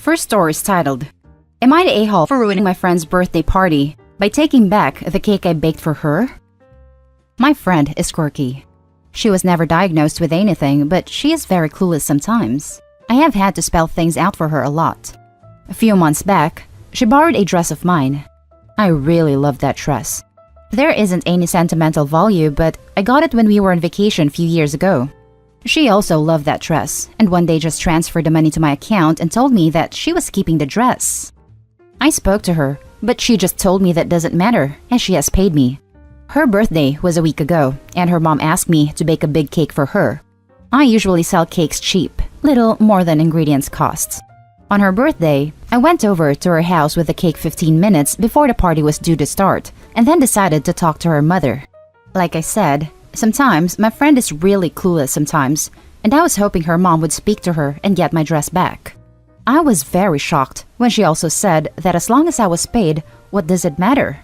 first story is titled, Am I the a-hole for ruining my friend's birthday party by taking back the cake I baked for her? My friend is quirky. She was never diagnosed with anything, but she is very clueless sometimes. I have had to spell things out for her a lot. A few months back, she borrowed a dress of mine. I really loved that dress. There isn't any sentimental value, but I got it when we were on vacation a few years ago. She also loved that dress, and one day just transferred the money to my account and told me that she was keeping the dress. I spoke to her, but she just told me that doesn't matter, as she has paid me. Her birthday was a week ago, and her mom asked me to bake a big cake for her. I usually sell cakes cheap, little more than ingredients cost. On her birthday, I went over to her house with the cake 15 minutes before the party was due to start, and then decided to talk to her mother. Like I said, sometimes my friend is really clueless sometimes, and I was hoping her mom would speak to her and get my dress back. I was very shocked when she also said that as long as I was paid, what does it matter?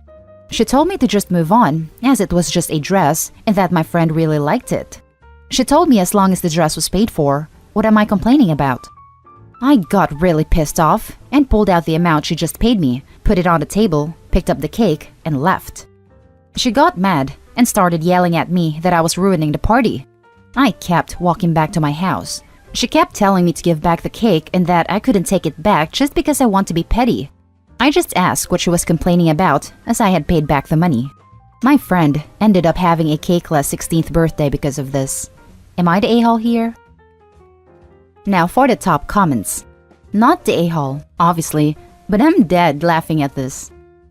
She told me to just move on, as it was just a dress and that my friend really liked it. She told me as long as the dress was paid for, what am I complaining about? I got really pissed off and pulled out the amount she just paid me, put it on the table, picked up the cake, and left. She got mad and started yelling at me that I was ruining the party. I kept walking back to my house. She kept telling me to give back the cake and that I couldn't take it back just because I want to be petty. I just asked what she was complaining about, as I had paid back the money. My friend ended up having a cakeless 16th birthday because of this. Am I the a-hole here? Now for the top comments. Not the a-hole, obviously, but I'm dead laughing at this.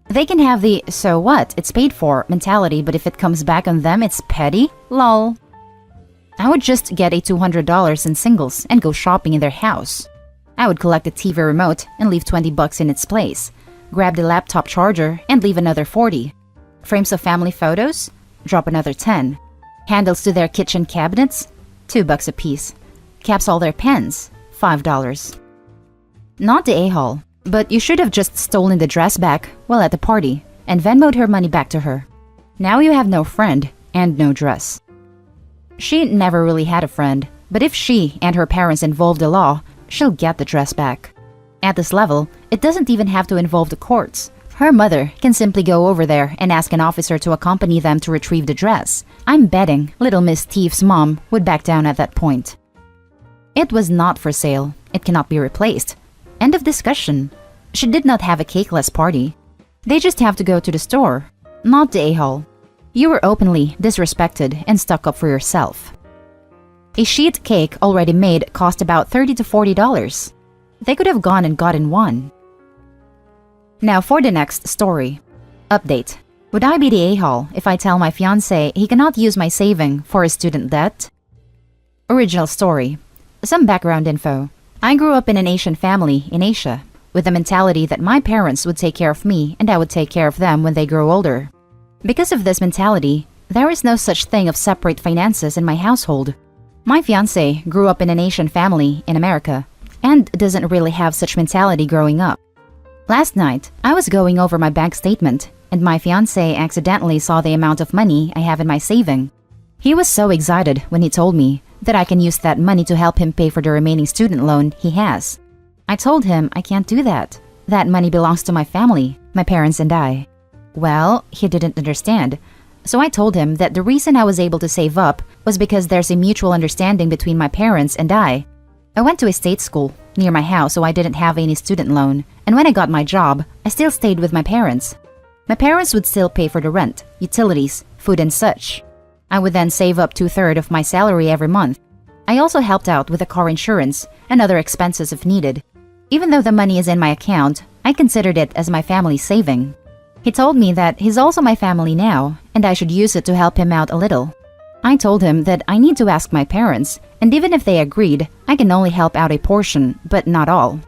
They can have the "so what, it's paid for" mentality, but if it comes back on them, it's petty? Lol. I would just get a $200 in singles and go shopping in their house. I would collect the TV remote and leave $20 in its place. Grab the laptop charger and leave another $40. Frames of family photos? Drop another $10. Handles to their kitchen cabinets? $2 a piece. Caps all their pens? $5. Not the a-hole, but you should have just stolen the dress back while at the party and Venmo'd her money back to her. Now you have no friend and no dress. She never really had a friend, but if she and her parents involve the law, she'll get the dress back. At this level, it doesn't even have to involve the courts. Her mother can simply go over there and ask an officer to accompany them to retrieve the dress. I'm betting Little Miss Thief's mom would back down at that point. It was not for sale. It cannot be replaced. End of discussion. She did not have a cakeless party. They just have to go to the store. Not the a-hole. You were openly disrespected and stuck up for yourself. A sheet cake already made cost about $30 to $40. They could have gone and gotten one. Now for the next story. Update. Would I be the a-hole if I tell my fiancé he cannot use my saving for his student debt? Original story. Some background info. I grew up in an Asian family in Asia, with the mentality that my parents would take care of me and I would take care of them when they grow older. Because of this mentality, there is no such thing of separate finances in my household. My fiancé grew up in an Asian family in America and doesn't really have such mentality growing up. Last night, I was going over my bank statement and my fiancé accidentally saw the amount of money I have in my saving. He was so excited when he told me that I can use that money to help him pay for the remaining student loan he has. I told him I can't do that. That money belongs to my family, my parents and I. Well, he didn't understand. So I told him that the reason I was able to save up was because there's a mutual understanding between my parents and I. I went to a state school near my house, so I didn't have any student loan. And when I got my job, I still stayed with my parents. My parents would still pay for the rent, utilities, food and such. I would then save up 2/3 of my salary every month. I also helped out with the car insurance and other expenses if needed. Even though the money is in my account, I considered it as my family's saving. He told me that he's also my family now, and I should use it to help him out a little. I told him that I need to ask my parents, and even if they agreed, I can only help out a portion, but not all.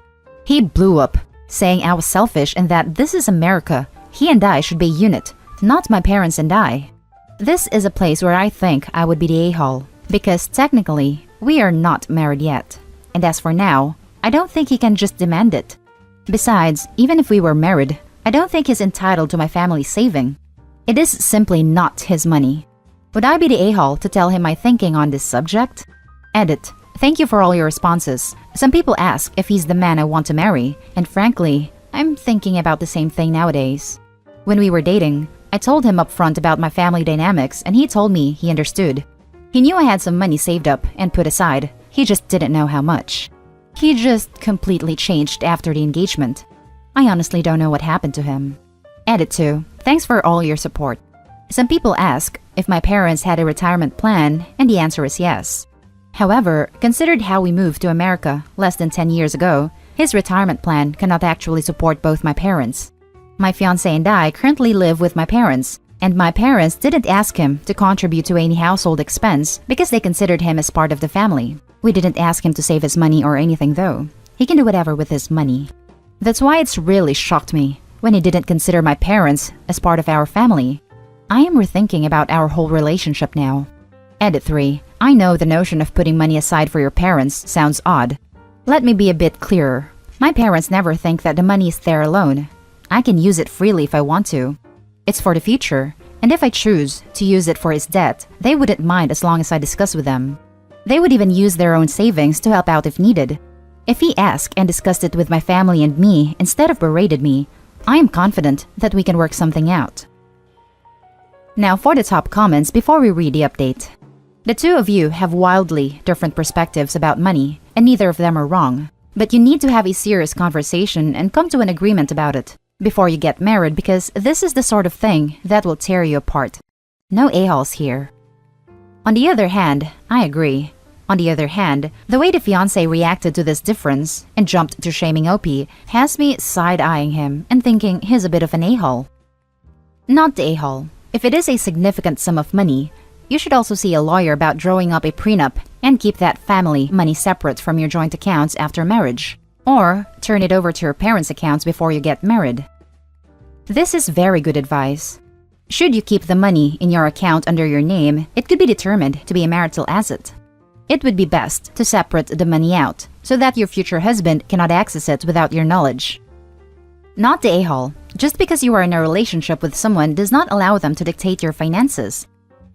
He blew up, saying I was selfish and that this is America. He and I should be a unit, not my parents and I. This is a place where I think I would be the a-hole, because technically, we are not married yet. And as for now, I don't think he can just demand it. Besides, even if we were married, I don't think he's entitled to my family's saving. It is simply not his money. Would I be the a-hole to tell him my thinking on this subject? Edit. Thank you for all your responses. Some people ask if he's the man I want to marry, and frankly, I'm thinking about the same thing nowadays. When we were dating, I told him upfront about my family dynamics and he told me he understood. He knew I had some money saved up and put aside, he just didn't know how much. He just completely changed after the engagement. I honestly don't know what happened to him. Edit 2. Thanks for all your support. Some people ask if my parents had a retirement plan, and the answer is yes. However, considered how we moved to America less than 10 years ago, his retirement plan cannot actually support both my parents. My fiancé and I currently live with my parents, and my parents didn't ask him to contribute to any household expense because they considered him as part of the family. We didn't ask him to save his money or anything though. He can do whatever with his money. That's why it's really shocked me when he didn't consider my parents as part of our family. I am rethinking about our whole relationship now. Edit 3. I know the notion of putting money aside for your parents sounds odd. Let me be a bit clearer. My parents never think that the money is there alone. I can use it freely if I want to. It's for the future, and if I choose to use it for his debt, they wouldn't mind as long as I discuss with them. They would even use their own savings to help out if needed. If he asked and discussed it with my family and me instead of berated me, I am confident that we can work something out. Now for the top comments before we read the update. The two of you have wildly different perspectives about money, and neither of them are wrong. But you need to have a serious conversation and come to an agreement about it before you get married, because this is the sort of thing that will tear you apart. No a-holes here. On the other hand, I agree. On the other hand, the way the fiancé reacted to this difference and jumped to shaming OP has me side-eyeing him and thinking he's a bit of an a-hole. Not the a-hole. If it is a significant sum of money, you should also see a lawyer about drawing up a prenup and keep that family money separate from your joint accounts after marriage. Or turn it over to your parents' accounts before you get married. This is very good advice. Should you keep the money in your account under your name, it could be determined to be a marital asset. It would be best to separate the money out so that your future husband cannot access it without your knowledge. Not the a-hole. Just because you are in a relationship with someone does not allow them to dictate your finances.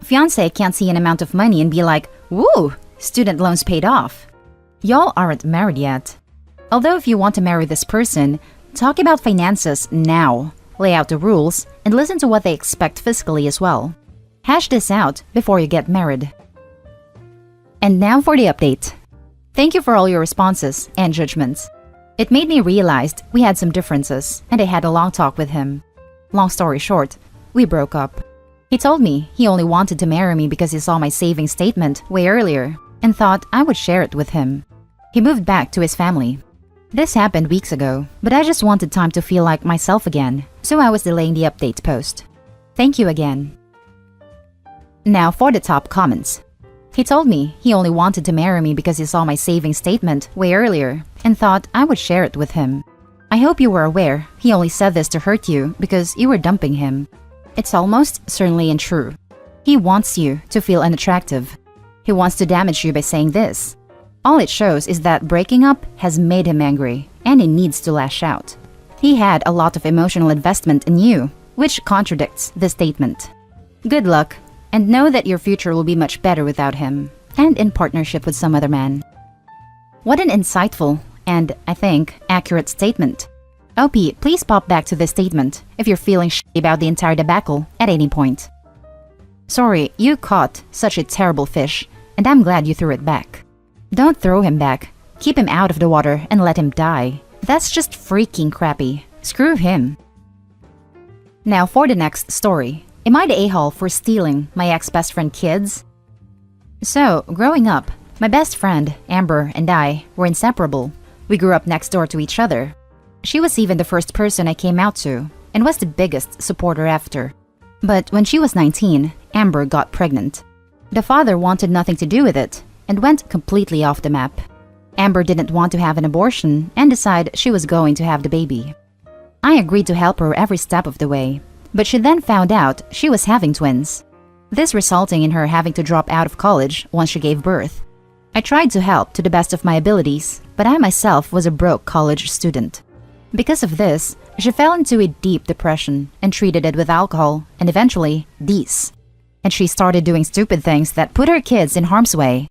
Fiancé can't see an amount of money and be like, "Woo, student loans paid off." Y'all aren't married yet. Although if you want to marry this person, talk about finances now. Lay out the rules and listen to what they expect fiscally as well. Hash this out before you get married. And now for the update. Thank you for all your responses and judgments. It made me realize we had some differences, and I had a long talk with him. Long story short, we broke up. He told me he only wanted to marry me because he saw my savings statement way earlier and thought I would share it with him. He moved back to his family. This happened weeks ago, but I just wanted time to feel like myself again, so I was delaying the update post. Thank you again. Now for the top comments. He told me he only wanted to marry me because he saw my savings statement way earlier and thought I would share it with him. I hope you were aware he only said this to hurt you because you were dumping him. It's almost certainly untrue. He wants you to feel unattractive. He wants to damage you by saying this. All it shows is that breaking up has made him angry and he needs to lash out. He had a lot of emotional investment in you, which contradicts the statement. Good luck, and know that your future will be much better without him and in partnership with some other man. What an insightful and, I think, accurate statement. OP, please pop back to this statement if you're feeling shitty about the entire debacle at any point. Sorry, you caught such a terrible fish, and I'm glad you threw it back. Don't throw him back. Keep him out of the water and let him die. That's just freaking crappy. Screw him. Now for the next story. Am I the a-hole for stealing my ex-best friend kids? So, growing up, my best friend, Amber, and I were inseparable. We grew up next door to each other. She was even the first person I came out to, and was the biggest supporter after. But when she was 19, Amber got pregnant. The father wanted nothing to do with it, and went completely off the map. Amber didn't want to have an abortion, and decided she was going to have the baby. I agreed to help her every step of the way, but she then found out she was having twins. This resulting in her having to drop out of college once she gave birth. I tried to help to the best of my abilities, but I myself was a broke college student. Because of this, she fell into a deep depression and treated it with alcohol and eventually, these. And she started doing stupid things that put her kids in harm's way.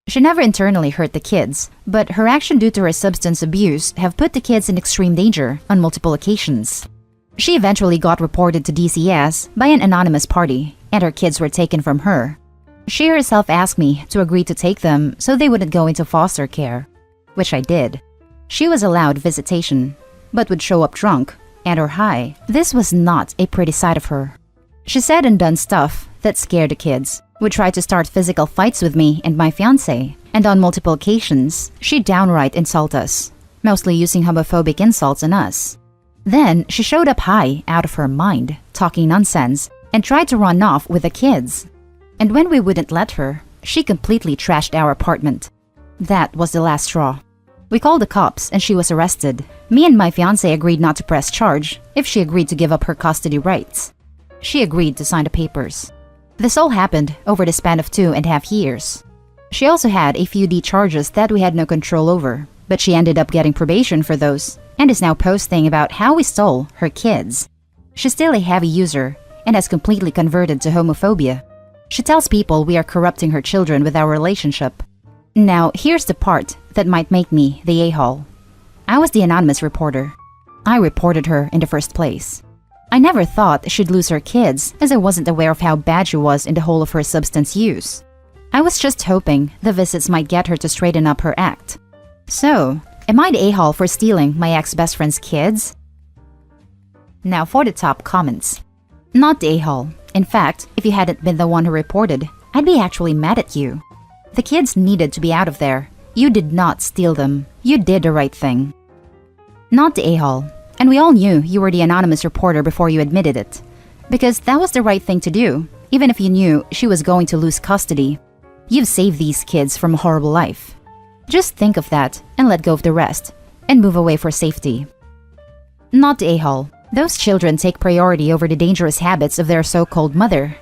She never internally hurt the kids, but her action due to her substance abuse have put the kids in extreme danger on multiple occasions. She eventually got reported to DCS by an anonymous party, and her kids were taken from her. She herself asked me to agree to take them so they wouldn't go into foster care, which I did. She was allowed visitation, but would show up drunk and or high. This was not a pretty side of her. She said and done stuff that scared the kids, would try to start physical fights with me and my fiancé, and on multiple occasions, she downright insult us, mostly using homophobic insults on us. Then she showed up high out of her mind, talking nonsense, and tried to run off with the kids. And when we wouldn't let her, she completely trashed our apartment. That was the last straw. We called the cops and she was arrested. Me and my fiancé agreed not to press charge if she agreed to give up her custody rights. She agreed to sign the papers. This all happened over the span of 2.5 years. She also had a few D charges that we had no control over, but she ended up getting probation for those and is now posting about how we stole her kids. She's still a heavy user and has completely converted to homophobia. She tells people we are corrupting her children with our relationship. Now, here's the part that might make me the a-hole. I was the anonymous reporter. I reported her in the first place. I never thought she'd lose her kids, as I wasn't aware of how bad she was in the whole of her substance use. I was just hoping the visits might get her to straighten up her act. So, am I the a-hole for stealing my ex-best friend's kids? Now for the top comments. Not the a-hole. In fact, if you hadn't been the one who reported, I'd be actually mad at you. The kids needed to be out of there. You did not steal them. You did the right thing. Not the a-hole. And we all knew you were the anonymous reporter before you admitted it. Because that was the right thing to do, even if you knew she was going to lose custody. You've saved these kids from a horrible life. Just think of that and let go of the rest, and move away for safety. Not the a-hole. Those children take priority over the dangerous habits of their so-called mother.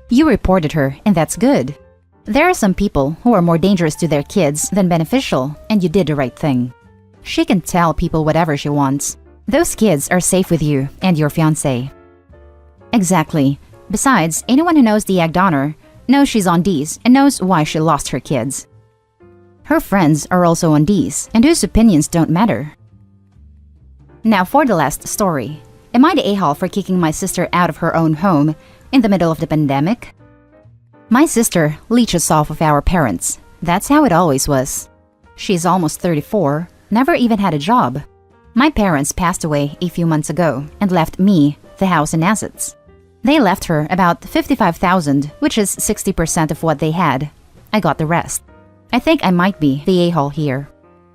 You reported her, and that's good. There are some people who are more dangerous to their kids than beneficial, and you did the right thing. She can tell people whatever she wants. Those kids are safe with you and your fiancé. Exactly. Besides, anyone who knows the egg donor knows she's on D's and knows why she lost her kids. Her friends are also on D's, and whose opinions don't matter. Now for the last story. Am I the a-hole for kicking my sister out of her own home in the middle of the pandemic? My sister leeches off of our parents. That's how it always was. She's almost 34, never even had a job. My parents passed away a few months ago and left me the house and assets. They left her about $55,000, which is 60% of what they had. I got the rest. I think I might be the a-hole here.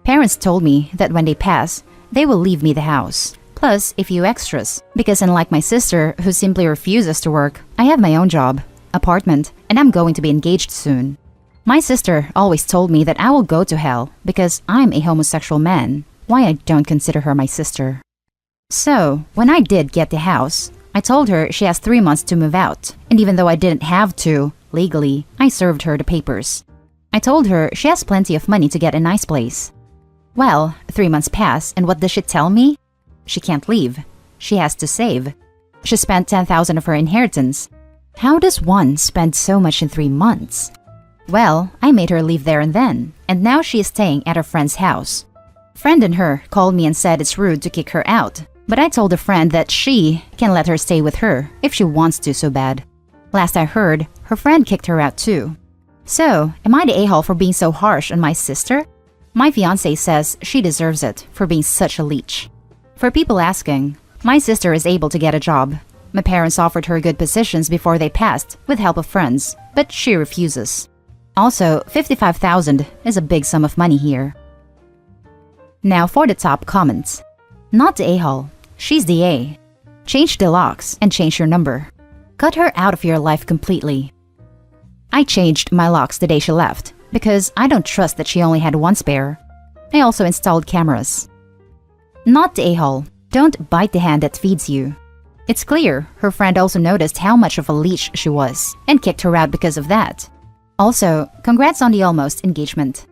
Parents told me that when they pass, they will leave me the house, plus a few extras, because unlike my sister, who simply refuses to work, I have my own job, apartment, and I'm going to be engaged soon. My sister always told me that I will go to hell because I'm a homosexual man, why I don't consider her my sister. So, when I did get the house, I told her she has 3 months to move out, and even though I didn't have to, legally, I served her the papers. I told her she has plenty of money to get a nice place. Well, 3 months pass, and what does she tell me? She can't leave. She has to save. She spent $10,000 of her inheritance. How does one spend so much in 3 months? Well, I made her leave there and then, and now she is staying at her friend's house. Friend and her called me and said it's rude to kick her out, but I told a friend that she can let her stay with her if she wants to so bad. Last I heard, her friend kicked her out too. So, am I the a-hole for being so harsh on my sister? My fiancé says she deserves it for being such a leech. For people asking, my sister is able to get a job. My parents offered her good positions before they passed with help of friends, but she refuses. Also, $55,000 is a big sum of money here. Now for the top comments. Not the a-hole. She's the A. Change the locks and change your number. Cut her out of your life completely. I changed my locks the day she left because I don't trust that she only had one spare. I also installed cameras. Not the a-hole. Don't bite the hand that feeds you. It's clear her friend also noticed how much of a leech she was and kicked her out because of that. Also, congrats on the almost engagement.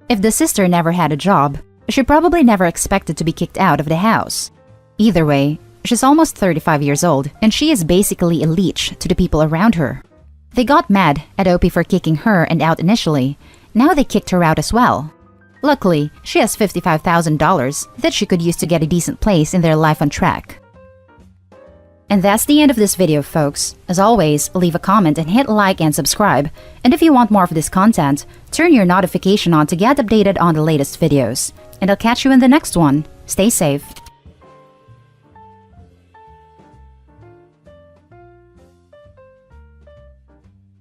If the sister never had a job, she probably never expected to be kicked out of the house. Either way, she's almost 35 years old and she is basically a leech to the people around her. They got mad at OP for kicking her and out initially, Now they kicked her out as well. Luckily, she has $55,000 that she could use to get a decent place in their life on track. And that's the end of this video, folks. As always, leave a comment and hit like and subscribe. And if you want more of this content, turn your notification on to get updated on the latest videos. And I'll catch you in the next one. Stay safe.